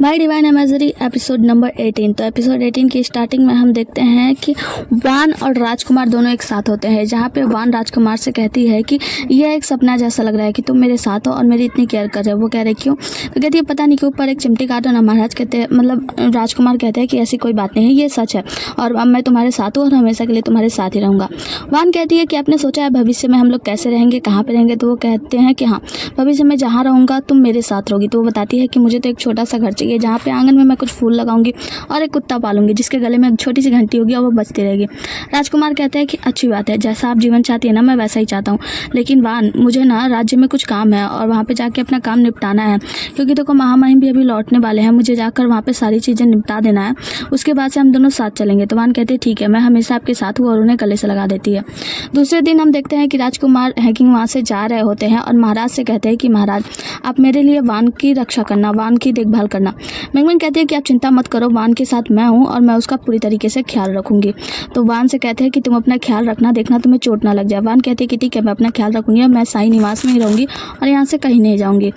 My divine imagery episode number 18। तो episode 18 की starting में हम देखते हैं कि वान और राजकुमार दोनों एक साथ होते हैं, जहाँ पे वान राजकुमार से कहती है कि यह एक सपना जैसा लग रहा है कि तुम मेरे साथ हो और मेरी इतनी केयर कर रहे हो। वो कह रहे क्यों? तो कहती है पता नहीं क्यों, ऊपर एक चिमटी काटो ना। महाराज कहते हैं मतलब राजकुमार कहते हैं कि ऐसी कोई बात नहीं है, ये सच है और अब मैं तुम्हारे साथ हूँ और हमेशा के लिए तुम्हारे साथ ही रहूँगा। वान कहती है कि आपने सोचा है भविष्य में हम लोग कैसे रहेंगे, कहाँ पर रहेंगे? तो वो कहते हैं कि हाँ, भविष्य में जहाँ रहूँगा तुम मेरे साथ रहोगी। तो वो बताती है कि मुझे तो एक छोटा सा घर चाहिए जहाँ पे आंगन में मैं कुछ फूल लगाऊंगी और एक कुत्ता पालूंगी जिसके गले में एक छोटी सी घंटी होगी और वो बजती रहेगी। राजकुमार कहते हैं कि अच्छी बात है, जैसा आप जीवन चाहती है ना मैं वैसा ही चाहता हूँ, लेकिन वान मुझे ना राज्य में कुछ काम है और वहाँ पे जाके अपना काम निपटाना है, क्योंकि देखो महामहिम भी अभी लौटने वाले हैं, मुझे जाकर वहाँ पे सारी चीज़ें निपटा देना है, उसके बाद से हम दोनों साथ चलेंगे। तो वान कहते हैं ठीक है, मैं हमेशा आपके साथ हूँ और उन्हें गले से लगा देती है। दूसरे दिन हम देखते हैं कि राजकुमार हैकिंग वहाँ से जा रहे होते हैं और महाराज से कहते हैं कि महाराज आप मेरे लिए वान की रक्षा करना, वान की देखभाल करना। मिंगमिंग कहती है कि आप चिंता मत करो, वान के साथ मैं हूँ और मैं उसका पूरी तरीके से ख्याल रखूंगी। तो वान से कहते हैं कि तुम अपना ख्याल रखना, देखना तुम्हें चोट ना लग जाए। वान कहती है कि ठीक है, मैं अपना ख्याल रखूंगी और मैं साई निवास में ही रहूंगी और यहाँ से कहीं नहीं जाऊंगी।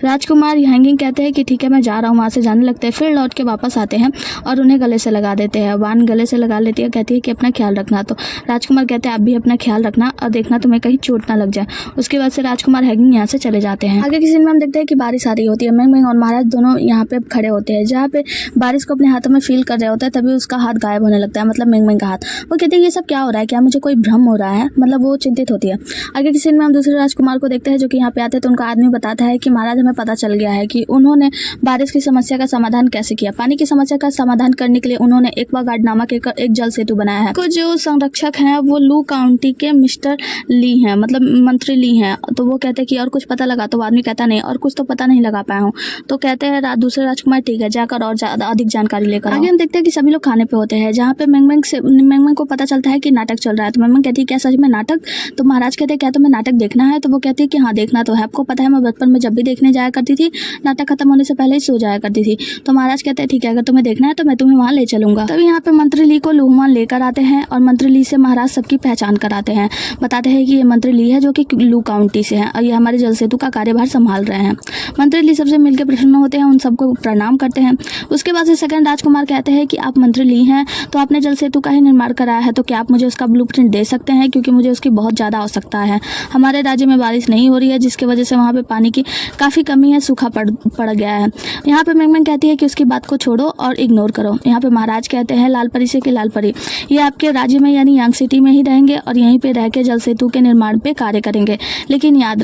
राजकुमार हैंगिंग कहते हैं कि ठीक है मैं जा रहा हूँ, वहाँ से जाने लगते हैं, फिर लौट के वापस आते हैं और उन्हें गले से लगा देते हैं। वान गले से लगा लेती है, कहती है कि अपना ख्याल रखना। तो राजकुमार कहते हैं आप भी अपना ख्याल रखना और देखना तुम्हें कहीं चोट ना लग जाए। उसके बाद से राजकुमार हैंगिंग यहाँ से चले जाते हैं। आगे की सीन में हम देखते हैं कि बारिश आ रही होती है। मिंगमिंग और महाराज दोनों यहाँ पे खड़े होते हैं, जहाँ पे बारिश को अपने हाथों में फील कर रहे होते हैं, तभी उसका हाथ गायब होने लगता है, मतलब मिंगमिंग का हाथ। वो कहते हैं ये सब क्या हो रहा है, क्या मुझे कोई भ्रम हो रहा है? मतलब वो चिंतित होती है। आगे की सीन में हम दूसरे राजकुमार को देखते हैं जो कि यहाँ पे आते हैं, तो उनका आदमी बताता है कि महाराज हमें पता चल गया है कि उन्होंने बारिश की समस्या का समाधान कैसे किया। पानी की समस्या का समाधान करने के लिए उन्होंने एक्वागार्ड नामक एक जल सेतु बनाया है। कुछ जो संरक्षक हैं वो लू काउंटी के मिस्टर ली हैं, मतलब मंत्री ली हैं। तो वो कहते हैं कि और कुछ पता लगा? तो आदमी कहता नहीं, और कुछ तो पता नहीं लगा पाया हूँ। तो कहते हैं दूसरे राजकुमार ठीक है, जाकर और ज्यादा अधिक जानकारी लेकर। आगे हम देखते हैं कि सभी लोग खाने पे होते हैं, जहाँ पे मिंगमिंग को पता चलता है कि नाटक चल रहा है। तो मिंगमिंग कहती है क्या सच में नाटक? तो महाराज कहते हैं क्या तुम्हें नाटक देखना है? तो वो कहती है कि हाँ देखना तो है, आपको पता है मैं बचपन में जब भी देखने जाया करती थी नाटक खत्म होने से पहले ही सो जाया करती थी। तो महाराज कहते हैं ठीक है, अगर तुम्हें देखना है तो मैं तुम्हें वहाँ ले चलूंगा। तभी यहाँ पे मंत्री ली को लूहुआन लेकर आते हैं और मंत्री ली से महाराज सबकी पहचान कराते हैं, बताते हैं कि ये मंत्री ली है जो कि लू काउंटी से है और ये हमारे जल सेतु का कार्यभार संभाल रहे हैं। मंत्री ली सबसे मिलकर प्रसन्न होते हैं, उन सबको प्रणाम करते हैं। उसके बाद से सेकंड राजकुमार कहते हैं कि आप मंत्री ली हैं तो आपने जल सेतु का ही निर्माण कराया है, तो क्या आप मुझे उसका ब्लूप्रिंट दे सकते हैं, क्योंकि मुझे उसकी बहुत ज़्यादा आवश्यकता है। हमारे राज्य में बारिश नहीं हो रही है जिसकी वजह से वहाँ पे पानी की काफ़ी कमी है, सूखा पड़ गया है। यहाँ पे मिंगमिंग कहती है कि उसकी बात को छोड़ो और इग्नोर करो। यहाँ पे महाराज कहते हैं लाल परी से कि लाल परी ये आपके राज्य में यानी यांग सिटी में ही रहेंगे और यहीं पे रह के जल सेतु के निर्माण पे कार्य करेंगे, लेकिन याद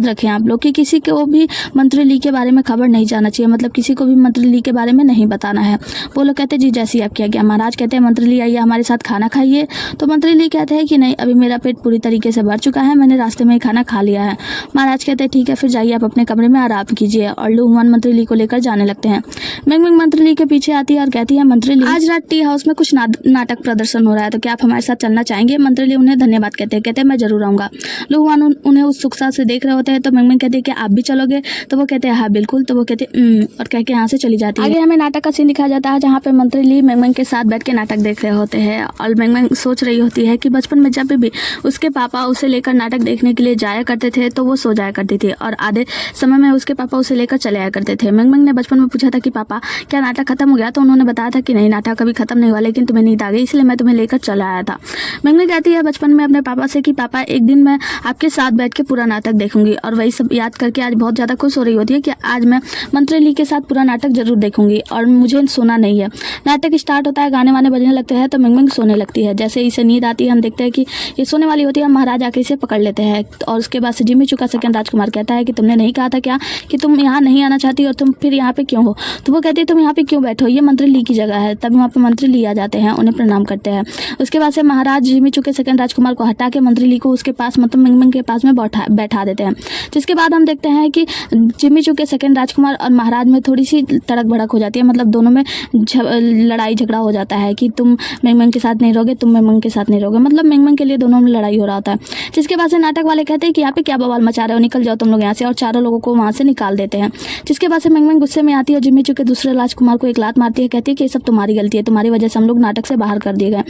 रखें आप लोग कि किसी को भी मंत्री ली के बारे में खबर नहीं जाना चाहिए, मतलब किसी को भी मंत्री ली के बारे में नहीं बताना है। वो लोग कहते हैं जी जैसी आप किया गया। महाराज कहते हैं मंत्री ली आइए हमारे साथ खाना खाइए। तो मंत्री ली कहते हैं कि नहीं, अभी मेरा पेट पूरी तरीके से भर चुका है, मैंने रास्ते में ही खाना खा लिया है। महाराज कहते हैं ठीक है फिर जाइए आप अपने कमरे में आराम कीजिए और लूहुआन मंत्री ली को लेकर जाने लगते हैं। मिंगमिंग मंत्री ली के पीछे आती है और कहती है मंत्री ली आज रात टी हाउस में कुछ नाटक प्रदर्शन हो रहा है, तो क्या आप हमारे साथ चलना चाहेंगे? मंत्री ली उन्हें धन्यवाद कहते हैं मैं जरूर आऊँगा। लूहुआन उन्हें उत्सुकता से देख रहे होते हैं, तो मिंगमिंग कहते हैं कि आप भी चलोगे? तो वो कहते हैं हाँ बिल्कुल। तो वो कहते हैं और कह के यहाँ से चली जाती है। आगे हमें नाटक का सीन दिखाया जाता है जहाँ पे मंत्री ली मिंगमिंग के साथ बैठ के नाटक देख रहे होते हैं और मिंगमिंग सोच रही होती है कि बचपन में जब भी उसके पापा उसे लेकर नाटक देखने के लिए जाया करते थे तो वो सो जाया करती थी और आधे समय में उसके पापा उसे लेकर चले आया करते थे। मिंगमिंग ने बचपन में पूछा था कि पापा क्या नाटक खत्म हो गया? तो उन्होंने बताया था कि नहीं, नाटक कभी खत्म नहीं हुआ, लेकिन तुम्हें नींद आ गई इसलिए मैं तुम्हें लेकर चला आया था। मिंगमिंग कहती है बचपन में अपने पापा से कि पापा एक दिन मैं आपके साथ बैठ के पूरा नाटक देखूंगी, और वही सब याद करके आज बहुत ज़्यादा खुश हो रही होती है कि आज मैं मंत्री ली के साथ पूरा नाटक जरूर देखूंगी और मुझे सोना नहीं है। नाटक स्टार्ट होता है, गाने वाने बजने लगते हैं, तो मिंगमिंग सोने लगती है। जैसे इसे नींद आती है हम देखते हैं कि ये सोने वाली होती है, महाराज आके इसे पकड़ लेते हैं और उसके बाद से जिमी चू का सेकंड राजकुमार कहता है कि तुमने नहीं कहा था क्या कि तुम यहाँ नहीं आना चाहती और तुम फिर यहाँ पे क्यों हो? तो वो कहती है तुम यहाँ पे क्यों बैठो, ये मंत्री ली की जगह है। तब वहाँ पे मंत्री ली आ जाते हैं, उन्हें प्रणाम करते हैं। उसके बाद से महाराज जिमी चू के सेकंड राजकुमार को हटा के मंत्री ली को उसके पास मतलब मिंगमिंग के पास में बैठा देते हैं। जिसके बाद हम देखते हैं कि जिमी चू के सेकंड राजकुमार और महाराज में थोड़ी सी तड़क भड़क हो जाती है, मतलब दोनों में लड़ाई झगड़ा हो जाता है कि तुम मिंगमिंग के साथ नहीं रहोगे, तुम मिंगमिंग के साथ नहीं रहोगे, मतलब मिंगमिंग के लिए दोनों में लड़ाई हो रहा होता है। जिसके बाद से नाटक वाले कहते हैं कि यहाँ पे क्या बवाल मचा रहे हो, निकल जाओ तुम लोग यहाँ से, और चारों लोगों को वहाँ से निकाल देते हैं। जिसके बाद से मिंगमिंग गुस्से में आती है और जिमी चू के दूसरे राजकुमार को एक लात मारती है, कहती है कि ये सब तुम्हारी गलती है, तुम्हारी वजह से हम लोग नाटक से बाहर कर दिए गए।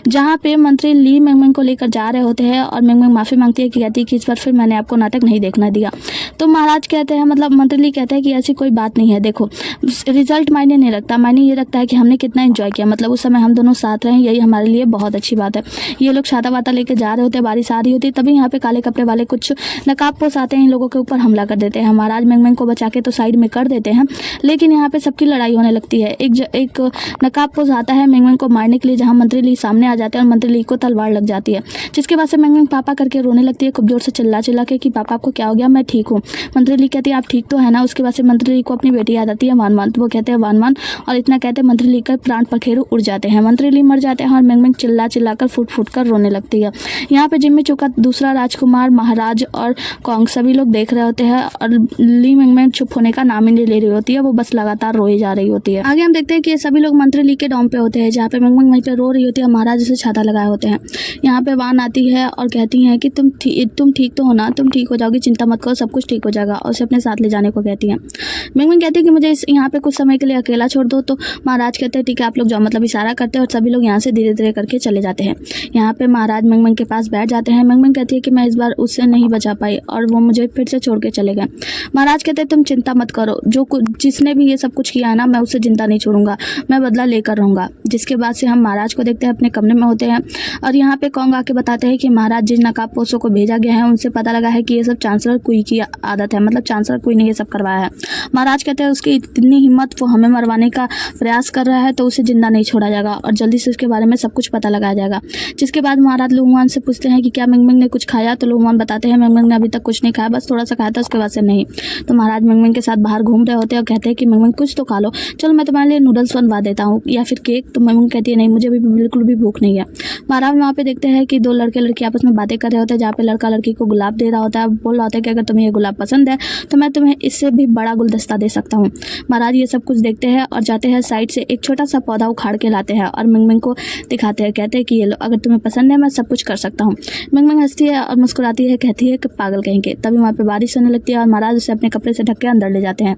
जहाँ पे मंत्री ली मिंगमिंग को लेकर जा रहे होते हैं और मिंगमिंग माफी मांगती है कि कहती है कि इस बार फिर मैंने आपको नाटक नहीं देखना दिया। तो महाराज कहते हैं मतलब मंत्री ली कहते हैं कि ऐसी कोई बात नहीं है, देखो देखो रिजल्ट मायने नहीं रखता, मायने ये रखता है कि हमने कितना एंजॉय किया, मतलब उस समय हम दोनों साथ रहे, यही हमारे लिए बहुत अच्छी बात है। ये लोग छाता वाता लेके जा रहे होते हैं, बारिश आ रही होती है, तभी यहाँ पे काले कपड़े वाले कुछ नकाबपोश आते हैं, इन लोगों के ऊपर हमला कर देते हैं। महाराज मेंगमेंग को बचा के तो साइड में कर देते हैं, लेकिन यहाँ पे सबकी लड़ाई होने लगती है। एक नकाबपोश आता है मेंगमेंग को मारने के लिए, जहाँ मंत्री ली सामने आ जाते हैं और मंत्री ली को तलवार लग जाती है, जिसके बाद से मेंगमेंग पापा करके रोने लगती है खूब जोर से चिल्ला के कि पापा आपको क्या हो गया, मैं ठीक हूँ। मंत्री ली कहती है आप ठीक तो है ना। उसके बाद से मंत्री ली को अपनी बेटी याद आती है वान वान, तो वो कहते हैं वान वान, और इतना कहते हैं मंत्री ली का प्राण पखेरु उड़ जाते हैं, मंत्री ली मर जाते हैं और मेंगमेंग चिल्ला कर फूट कर रोने लगती है। यहाँ पे जिम्मी चू का दूसरा राजकुमार, महाराज और कॉन्ग सभी लोग देख रहे होते हैं और ली मेंगमेंग चुप होने का नाम ही नहीं ले रही होती है, वो बस लगातार रोई जा रही होती है। आगे हम देखते हैं कि ये सभी लोग मंत्री ली के डॉम पे होते हैं, जहाँ पे मेंगमेंग वहीं पे रो रही होती है, महाराज उसे छाता लगाए होते हैं। यहाँ पे वान आती है और कहती है कि तुम ठीक तो हो ना, तुम ठीक हो जाओगी, चिंता मत करो, सब कुछ ठीक हो जाएगा, और उसे अपने साथ ले जाने को कहती है। मेंगमेंग कहती है कि मुझे यहाँ पे कुछ समय के लिए अकेला छोड़ दो, तो महाराज कहते हैं ठीक है आप लोग जाओ, मतलब इशारा करते हैं और सभी लोग यहाँ से धीरे धीरे करके चले जाते हैं। यहाँ पे महाराज मेंगमेंग के पास बैठ जाते हैं। मेंगमेंग कहती है कि मैं इस बार उससे नहीं बचा पाई और वो मुझे फिर से छोड़ के चले गए। महाराज कहते हैं तुम चिंता मत करो, जिसने भी ये सब कुछ किया है ना, मैं उसे जिंदा नहीं छोड़ूंगा, मैं बदला लेकर रहूंगा। जिसके बाद से हम महाराज को देखते हैं अपने कमरे में होते हैं और यहाँ पे कॉन्ग आके बताते हैं कि महाराज जिन नकाबपोशों को भेजा गया है उनसे पता लगा है कि ये सब चांसलर कुई की आदत है, मतलब चांसलर कुई ने ये सब करवाया है। महाराज कहते हैं उसकी इतनी हिम्मत, वो हमें मरवाने का प्रयास कर रहा है, तो उसे जिंदा नहीं छोड़ा जाएगा और जल्दी से उसके बारे में सब कुछ पता लगाया जाएगा। जिसके बाद महाराज लुंगवान से पूछते हैं कि क्या मेंगमेंग ने कुछ खाया, तो लुंगवान बताते हैं मेंगमेंग ने अभी तक कुछ नहीं खाया, बस थोड़ा सा खाया था, उसके बाद से नहीं। तो महाराज मेंगमेंग के साथ बाहर घूम रहे होते हैं और कहते हैं कि मेंगमेंग कुछ तो खा लो, चलो मैं तुम्हारे लिए नूडल्स बनवा देता हूँ या फिर केक। तो मेंगमेंग कहती है नहीं, मुझे भी बिल्कुल भी भूख नहीं है। महाराज वहाँ पे देखते हैं कि दो लड़के लड़की आपस में बातें कर रहे होते हैं, जहाँ पे लड़का लड़की को गुलाब दे रहा होता है, बोल रहा होता है कि अगर तुम्हें ये गुलाब पसंद है तो मैं तुम्हें इससे भी बड़ा गुलदस्ता दे सकता हूँ। महाराज ये सब कुछ देखते हैं और जाते हैं साइड से एक छोटा सा पौधा उखाड़ के लाते हैं और मेंगमेंग को दिखाते हैं, कहते हैं कि ये लो, अगर तुम्हें पसंद है मैं सब कुछ कर सकता हूँ। मेंगमेंग हंसती है और मुस्कुराती है, कहती है कि पागल कहेंगे। तभी वहाँ पे बारिश होने लगती है और महाराज उसे अपने कपड़े से ढक के अंदर ले जाते हैं।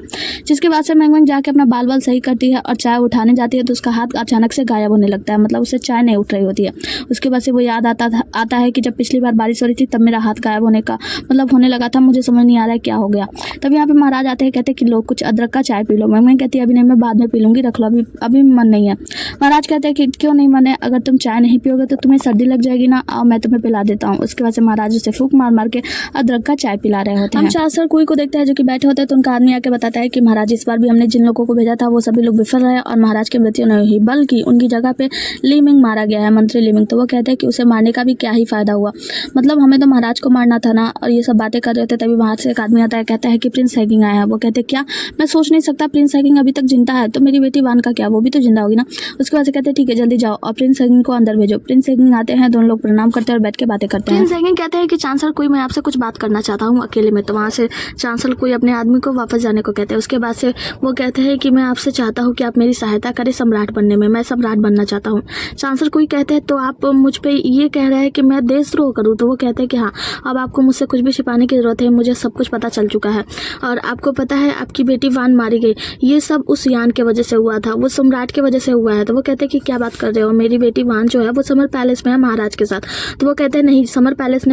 जिसके बाद से मेंगमेंग जाके अपना बाल बाल सही करती है और चाय उठाने जाती है, तो उसका हाथ अचानक से गायब होने लगता है, मतलब उसे चाय नहीं उठ रही होती है। उसके बाद से वो याद आता है कि जब पिछली बार बारिश हो रही थी तब मेरा हाथ गायब होने का मतलब होने लगा था, मुझे समझ नहीं आ रहा है क्या हो गया। तब यहाँ पे महाराज आते हैं, कहते हैं कि लोग कुछ अदरक का चाय पी लो। मेंगमेंग कहती है अभी नहीं, मैं बाद में पी लूंगी, रख लो, अभी मन नहीं है। महाराज कहते हैं कि क्यों नहीं मन है, अगर तुम चाय नहीं पियोगे तो तुम्हें सर्दी लग जाएगी ना, आओ मैं तुम्हें पिला देता हूँ। उसके बाद से महाराज उसे फूंक मार मार के अदरक का चाय पिला रहे होते हैं। हम चांसलर कुई को देखते हैं जो कि बैठे होते हैं, तो उनका आदमी आके बताता है कि महाराज इस बार भी हमने जिन लोगों को भेजा था वो सभी लोग विफल रहे और महाराज की मृत्यु नहीं हुई, बल्कि उनकी जगह पे ली मिंग मारा गया है, मंत्री ली मिंग। तो वो कहते हैं कि उसे मारने का भी क्या ही फायदा हुआ, मतलब हमें तो महाराज को मारना था ना। और ये सब बातें कर रहे थे तभी वहां से एक आदमी आता है, कहता है कि प्रिंस हैगिंग आया है। वो कहते हैं क्या, मैं सोच नहीं सकता, प्रिंस हैगिंग अभी तक जिंदा है, तो मेरी बेटी वान का क्या, वो भी तो जिंदा होगी ना। उसके बाद से कहते हैं ठीक है जल्दी जाओ और प्रिंस हैगिंग को अंदर भेजो। प्रिंस हैगिंग आते हैं, दोनों लोग प्रणाम करते हैं और बैठ के बातें करते हैं। प्रिंस हैगिंग कहते हैं कि चांसलर कुई मैं आपसे कुछ बात करना चाहता हूँ अकेले में। तो वहाँ से चांसलर कुई अपने आदमी को वापस जाने को कहते हैं। उसके बाद से वो कहते हैं कि मैं आपसे चाहता हूँ कि आप मेरी सहायता करें सम्राट बनने में, मैं सम्राट बनना चाहता हूँ। चांसलर कुई कहते हैं तो आप मुझ पे ये कह रहे हैं कि मैं देशद्रोह करूँ। तो वो कहते हैं कि हाँ, अब आपको मुझसे कुछ भी छिपाने की जरूरत है, मुझे सब कुछ पता चल चुका है और आपको पता है आपकी बेटी वान मारी गई, ये सब उस यान के वजह से हुआ था, वो सम्राट के वजह से हुआ है। तो वो कहते हैं कि क्या बात कर रहे हो, मेरी बेटी वान जो है वो समर पैलेस में है महाराज के साथ। तो वो कहते हैं नहीं, समर पैलेस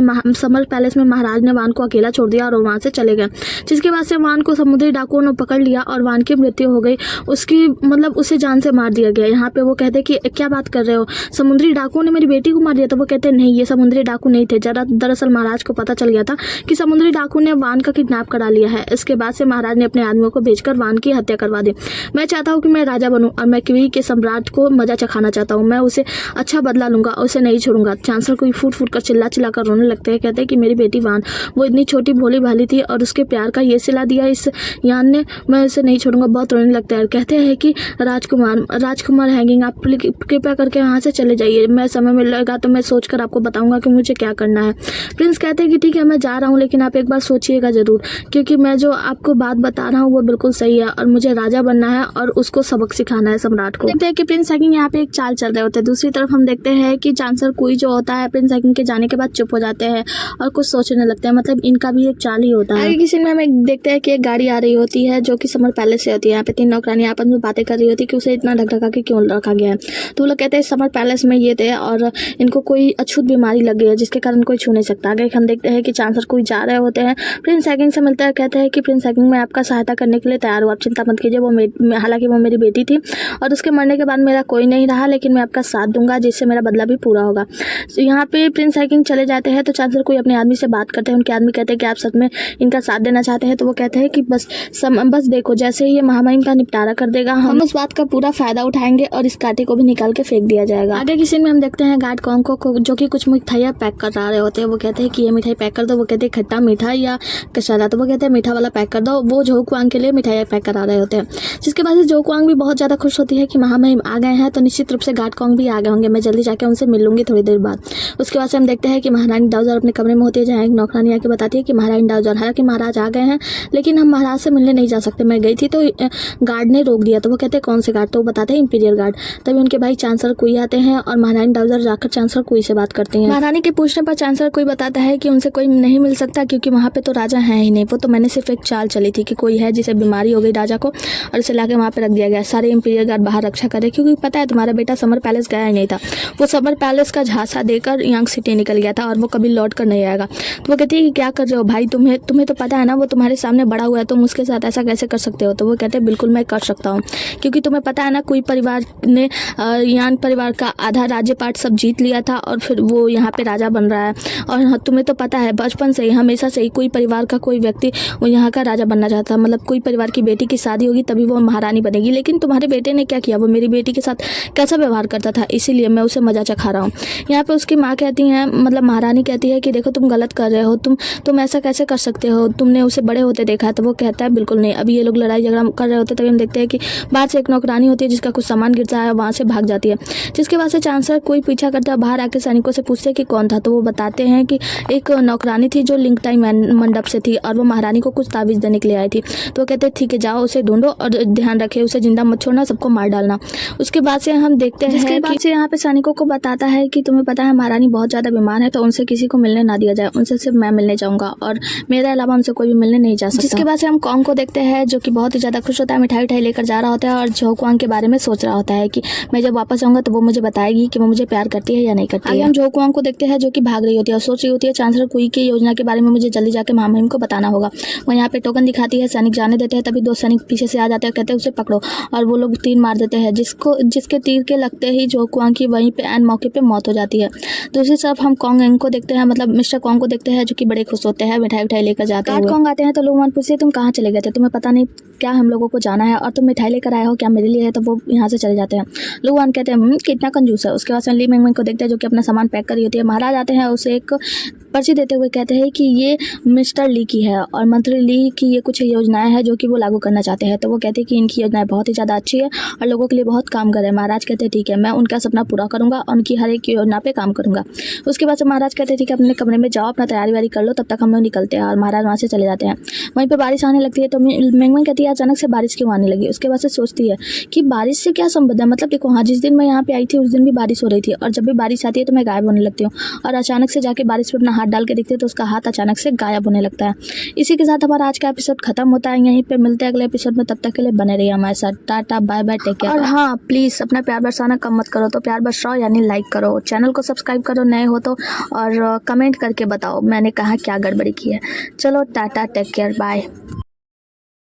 में महाराज ने वान को अकेला छोड़ दिया और वहाँ से चले गए। जिसके बाद से वान को समुद्री डाकुओं ने पकड़ लिया और वान की मृत्यु हो गई, उसकी मतलब उसे जान से मार दिया गया। यहाँ पे वो कहते हैं कि क्या बात कर रहे हो, समुद्री डाकुओं ने मेरी बेटी को मार दिया। तो वो कहते हैं नहीं, ये समुद्री डाकू नहीं थे, दरअसल महाराज को पता चल गया था कि समुद्री डाकू ने वान का किडनैप करा लिया है। इसके बाद से महाराज ने अपने आदमियों को भेजकर वान की हत्या करवा दी। मैं चाहता हूँ कि मैं राजा बनूं और मैं क्वी के सम्राट को मजा चखाना चाहता हूँ, मैं उसे अच्छा बदला लूंगा और उसे नहीं छोड़ूंगा। चांसलर को फूट फूट कर चिल्ला कर रोने लगते हैं, कहते हैं कि मेरी बेटी वान वो इतनी छोटी भोली भाली थी और उसके प्यार का ये सिला दिया इस यान ने, मैं उसे नहीं छोड़ूंगा। बहुत रोने लगता है, कहते हैं कि राजकुमार हैगिंग आप कृपया करके यहाँ से चले जाइए, मैं समय मिलेगा तो मैं सोचकर आपको बताऊंगा कि मुझे क्या करना है। प्रिंस कहते हैं कि ठीक है मैं जा रहा हूँ, लेकिन आप एक बार सोचिएगा जरूर, क्योंकि मैं जो आपको बात बता रहा हूँ वो बिल्कुल सही है और मुझे राजा बनना है और उसको सबक सिखाना है सम्राट को। देखते हैं कि प्रिंस हैगिंग यहाँ पे एक चाल चल रहे होते हैं। दूसरी तरफ हम देखते हैं कि चांसलर कुई जो होता है प्रिंस हैगिंग के जाने के बाद चुप हो जाते हैं और कुछ सोचने लगते हैं, मतलब इनका भी एक चाल ही होता है। आगे की सीन में हमें देखते हैं कि एक गाड़ी आ रही होती है जो कि समर पैलेस से होती है। यहाँ पे तीन नौकरानी आपस में बातें कर रही होती है कि उसे इतना ढकढका के क्यों रखा गया है। तो वो लोग कहते हैं समर पैलेस में ये थे और इनको कोई अछूत बीमारी लग गई है जिसके कारण कोई छू नहीं सकता। आगे हम देखते हैं कि चांसलर कोई जा रहे होते हैं, प्रिंस हैगिंग से मिलता है, कहते हैं कि प्रिंस हैगिंग मैं आपका सहायता करने के लिए तैयार हूँ, आप चिंता मत कीजिए। हालांकि वो मेरी बेटी थी और उसके मरने के बाद मेरा कोई नहीं रहा, लेकिन मैं आपका साथ दूंगा जिससे मेरा बदला भी पूरा होगा। तो यहाँ पे प्रिंस हैगिंग चले जाते हैं तो चांसलर कोई अपने आदमी से बात करते हैं। उनके आदमी कहते हैं कि आप सच में इनका साथ देना चाहते हैं? तो वो कहते हैं कि बस देखो, जैसे ही ये महामहिम का निपटारा कर देगा हम उस बात का पूरा फायदा उठाएंगे और इस कांटे को भी निकाल के फेंक दिया जाएगा। आगे की सीन में हम देखते हैं गार्ड कॉन्ग को जो कि कुछ मिठाइयाँ पैक कर रहे होते हैं। वो कहते हैं कि ये मिठाई पैक कर दो। वो कहते हैं खट्टा मीठा या कसाला? तो वो कहते हैं मीठा वाला पैक कर दो। वो झो क्वांग के लिए मिठाइयाँ पैक करा रहे होते हैं, जिसके बाद झो क्वांग भी बहुत ज़्यादा खुश होती है कि महामहिम आ गए हैं, तो निश्चित रूप से गार्ड कॉन्ग भी आ गए होंगे, मैं जल्दी जाकर उनसे मिल लूंगी थोड़ी देर बाद। उसके बाद से हम देखते हैं कि महारानी डाउजर अपने कमरे में होती है, जहाँ एक नौकरानी आके बताती है कि महारानी डाउजर, हालांकि महाराज आ गए हैं लेकिन हम महाराज से मिलने नहीं जा सकते, मैं गई थी तो गार्ड ने रोक दिया। तो वो कहते हैं कौन से गार्ड? तो वो बताते हैं इंपीरियल गार्ड। तभी उनके भाई चांसलर कुई आते हैं और महारानी डाउजर जाकर चांसलर कुई से बात करती हैं। महारानी के पूछने पर चांसलर कुई बताता है कि उनसे कोई नहीं मिल सकता क्योंकि वहाँ पे तो राजा है ही नहीं। वो तो मैंने सिर्फ एक चाल चली थी कि कोई है जिसे बीमारी हो गई राजा को और उसे लाके वहाँ पे रख दिया गया। सारे इंपीरियल गार्ड बाहर रक्षा करे क्योंकि पता है तुम्हारा बेटा समर पैलेस गया ही नहीं था, वो समर पैलेस का झांसा देकर यंग सिटी निकल गया था और वो कभी लौट कर नहीं आएगा। तो वो कहती है कि क्या कर रहे हो भाई, तुम्हें तो पता है ना वो तुम्हारे सामने बड़ा हुआ है, तुम उसके साथ ऐसा कैसे कर सकते हो? तो वो कहते हैं बिल्कुल मैं कर सकता हूँ, क्योंकि तुम्हें पता है ना कोई परिवार ने यान परिवार का आधा राज्य पाट सब जीत लिया था और फिर वो यहाँ पे राजा बन रहा है। और तुम्हें तो पता है बचपन से ही हमेशा से ही कोई परिवार का कोई व्यक्ति वो यहाँ का राजा बनना चाहता है, मतलब कोई परिवार की बेटी की शादी होगी तभी वो महारानी बनेगी। लेकिन तुम्हारे बेटे ने क्या किया, वो मेरी बेटी के साथ कैसा व्यवहार करता था, इसीलिए मैं उसे मजा चखा रहा हूँ। यहाँ पे उसकी माँ कहती हैं, मतलब महारानी कहती है कि देखो तुम गलत कर रहे हो, तुम ऐसा कैसे कर सकते हो, तुमने उसे बड़े होते देखा है? तो वो कहता है बिल्कुल नहीं। अभी ये लोग लड़ाई झगड़ा कर रहे होते तभी हम देखते हैं कि बाहर से एक नौकरानी होती है जिसका कुछ सामान गिरता है, वहाँ से भाग जाती है, जिसके बाद से चांसलर कोई पीछा करता है, बाहर आके सैनिकों से पूछते हैं कि कौन था। तो वो बताते हैं कि एक नौकरानी थी जो लिंगटाई मंडप से थी और वो महारानी को कुछ ताबीज देने के लिए आई थी। तो वो कहते हैं ठीक है जाओ उसे ढूंढो और ध्यान रखे उसे जिंदा मत छोड़ना, सबको मार डालना। उसके बाद से हम देखते हैं जिसके बाद से यहाँ पे सैनिकों को बताता है कि तुम्हें पता है महारानी बहुत ज़्यादा बीमार है तो उनसे किसी को मिलने ना दिया जाए, उनसे सिर्फ मैं मिलने जाऊँगा और मेरे अलावा उनसे कोई भी मिलने नहीं जा सकता। जिसके बाद से हम कॉन्ग को देखते हैं जो कि बहुत ही ज़्यादा खुश होता है, मिठाई लेकर जा रहा होता है और झो क्वांग के बारे में सोच रहा होता है कि मैं जब वापस आऊँगा तो वो मुझे बताएगी कि वो मुझे प्यार करती है या नहीं करती है। आगे हम झो क्वांग को देखते हैं जो कि भाग रही होती है और सोच रही होती है चांसलर कुई की योजना के बारे में मुझे जल्दी जाकर महामहिम को बताना होगा। वो यहाँ पे टोकन दिखाती है, सैनिक जाने देते हैं, तभी दो सैनिक पीछे से आ जाते हैं, कहते हैं उसे पकड़ो और वो लोग तीर मार देते हैं, जिसके तीर के लगते ही झो क्वांग की वहीं पे एन मौके पे मौत हो जाती है। दूसरी तरफ हम कॉन्ग को देखते हैं, मतलब मिस्टर कॉन्ग को देखते हैं जो कि बड़े खुश होते हैं मिठाई लेकर जाते हैं। कॉन्ग आते हैं तो लोग पूछते हैं तुम कहाँ चले गए थे, तुम्हें पता नहीं क्या हम लोगों को जाना है और तुम मिठाई लेकर आए हो क्या मेरे लिए है? तो वो यहाँ से चले जाते हैं। लोग कहते हैं कितना कंजूस है। उसके बाद ली मिंगमिंग को देखते हैं जो कि अपना सामान पैक करी होती है। महाराज आते हैं उसे एक पर्ची देते हुए कहते हैं कि ये मिस्टर ली की है और मंत्री ली की ये कुछ योजनाएं हैं जो कि वो लागू करना चाहते हैं। तो वो कहते हैं कि इनकी योजनाएं बहुत ही ज़्यादा अच्छी है और लोगों के लिए बहुत कामगार है। महाराज कहते हैं ठीक है मैं उनका सपना पूरा करूँगा और उनकी हर एक योजना पे काम करूँगा। उसके बाद से महाराज कहते हैं ठीक है अपने कमरे में जाओ, अपना तैयारी वारी कर लो, तब तक हम लोग निकलते हैं और महाराज वहाँ से चले जाते हैं। वहीं पर बारिश आने लगती है तो मिंगमिंग कहती है अचानक से बारिश क्यों आने लगी। उसके बाद से सोचती है कि बारिश से क्या संबंध है, मतलब देखो हाँ जिस दिन मैं यहाँ पे आई थी उस दिन भी बारिश हो रही थी और जब भी बारिश आती है तो मैं गायब होने लगती हूँ और अचानक से जाके बारिश पे अपना हाथ डाल के देखते हैं तो उसका हाथ अचानक से गायब होने लगता है। इसी के साथ हमारा आज का एपिसोड खत्म होता है, यहीं पे मिलते हैं अगले एपिसोड में, तब तक के लिए बने रहिए हमारे साथ। Tata bye bye take care. और हाँ प्लीज़ अपना प्यार बरसाना कम मत करो, तो प्यार बरसाओ यानी लाइक करो, चैनल को सब्सक्राइब करो नए हो तो, और कमेंट करके बताओ मैंने कहा क्या गड़बड़ी की है। चलो टाटा टेक केयर बाय।